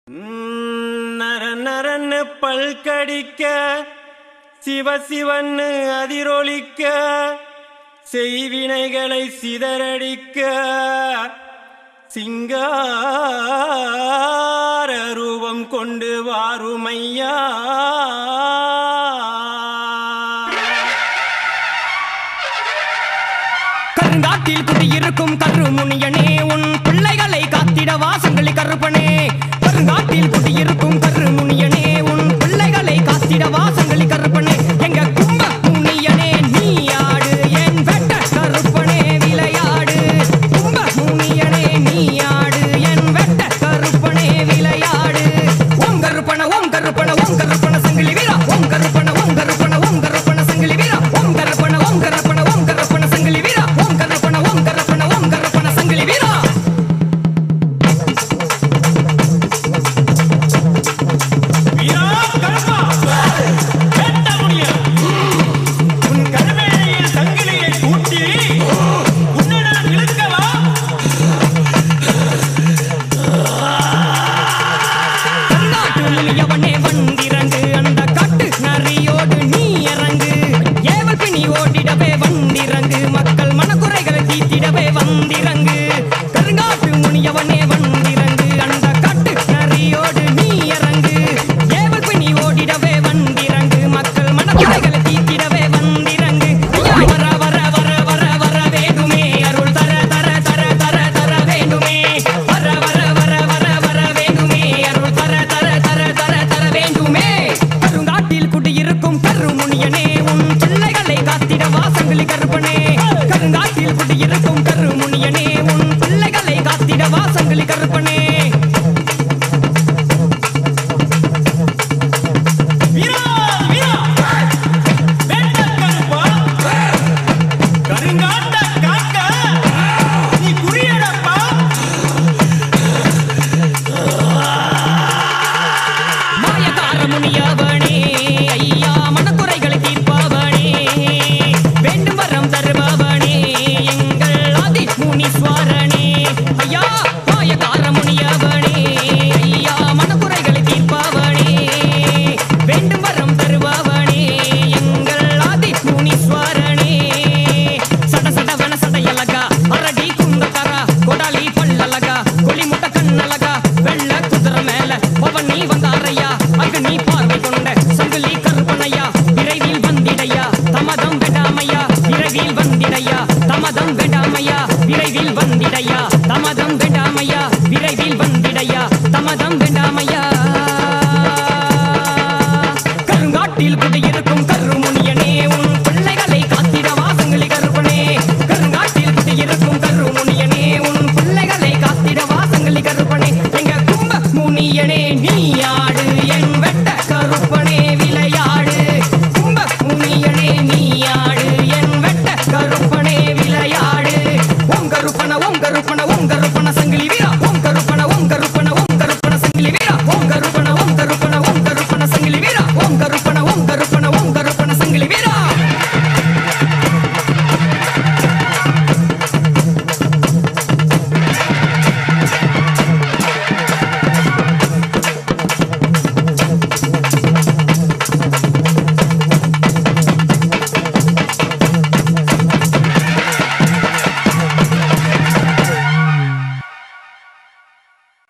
நர நரன்னு பல்கடிக்க சிவசிவன்னு அதிரொலிக்க செய்வினைகளை சிதறடிக்க சிங்கார ரூபம் கொண்டு வாருமையா. கருங்காட்டில் குடியிருக்கும் கருமுனியனே, உன் பிள்ளைகளை காத்திட வாசங்களி கருப்பனே. கருங்காட்டில் குடியிருக்கும் கருமுனியனே, உன் பிள்ளைகளை காத்திட வாசங்களி கருப்பனே. எங்க கும்ப முனியனே நீ ஆடு, என் வெட்ட கருப்பனே விளையாடு. கும்ப முனியனே நீ ஆடு, என் வெட்ட கருப்பனே விளையாடு. ஓம் கருப்பன ஓம் கருப்பன ஓம் கருப்பன சங்கிலி வீரா. ஓம் கருப்பன ஓம் கருப்பன ஓம் கருப்பன சங்கிலி வீரா. ஓம் கருப்பன ஓம் கருப்பன ஓம் கருப்பன சங்கிலி வீரா. ஓம் கருப்பன ஓம் கருப்பன ஓம் கருப்பன சங்கிலி வீரா. முனியவனே வந்திறங்கு, அந்த காட்டு நரியோடு நீ இறங்கு. ஏவல் பிணி ஓட்டிடவே வந்திறங்கு, மக்கள் மனக்குறைகளை தீத்திடவே வந்திறங்கு. கருங்காட்டு முனியவனே வந்திறங்கு, அந்த காட்டு நரியோடு நீ இறங்கு. ஏவல் பிணி ஓட்டிடவே வந்திறங்கு, மக்கள் மனக்குறைகளை தீத்திடவே வந்திறங்கு. வர வர வர வர வர வேண்டுமே, அருள் தர தர தர தர தர வேண்டுமே. வர வர வர வர வர வேண்டுமே, அருள் தர தர தர தர தர வேண்டுமே. கருங்காட்டில் குடியிருக்கும் கருமுனியனே, உன் பிள்ளைகளை காத்திட வாசங்களி கருப்பனே. கருங்காட்டில் குடியிருக்கும் கருமுனியனே, உன் பிள்ளைகளை காத்திட வாசங்களி கருப்பனே. மாயக்கார முனியவனே, ஐயா மனக்குறைகளை தீர்ப்பவனே, வேண்டும் வரம் தருபவனே, எங்கள் ஆதி முனீஸ்வரனே. ஐயா மாயக்கார முனியவனே, ஐயா மனக்குறைகளை தீர்ப்பவனே, வேண்டும் வரம் தருபவனே, எங்கள் ஆதி முனீஸ்வரனே. சட சடவன சடையலகா, அரடி குந்தக்கரா, கொடாலி பல்லலகா, கொளிமுட்ட கண்ணலகா, வெள்ள குதிரை மேல பவனி வந்தாரையா. அக்னி பார்வை கொண்ட சங்கிலி கருப்பனையா, விரைவில் வந்திடையா தமதம் வேண்டாமையா. விரைவில் வந்திடையா தமதம் வேண்டாமையா. விரைவில் வந்திடையா தமதம் வேண்டாமையா. விரைவில் வந்திடையா தமதம்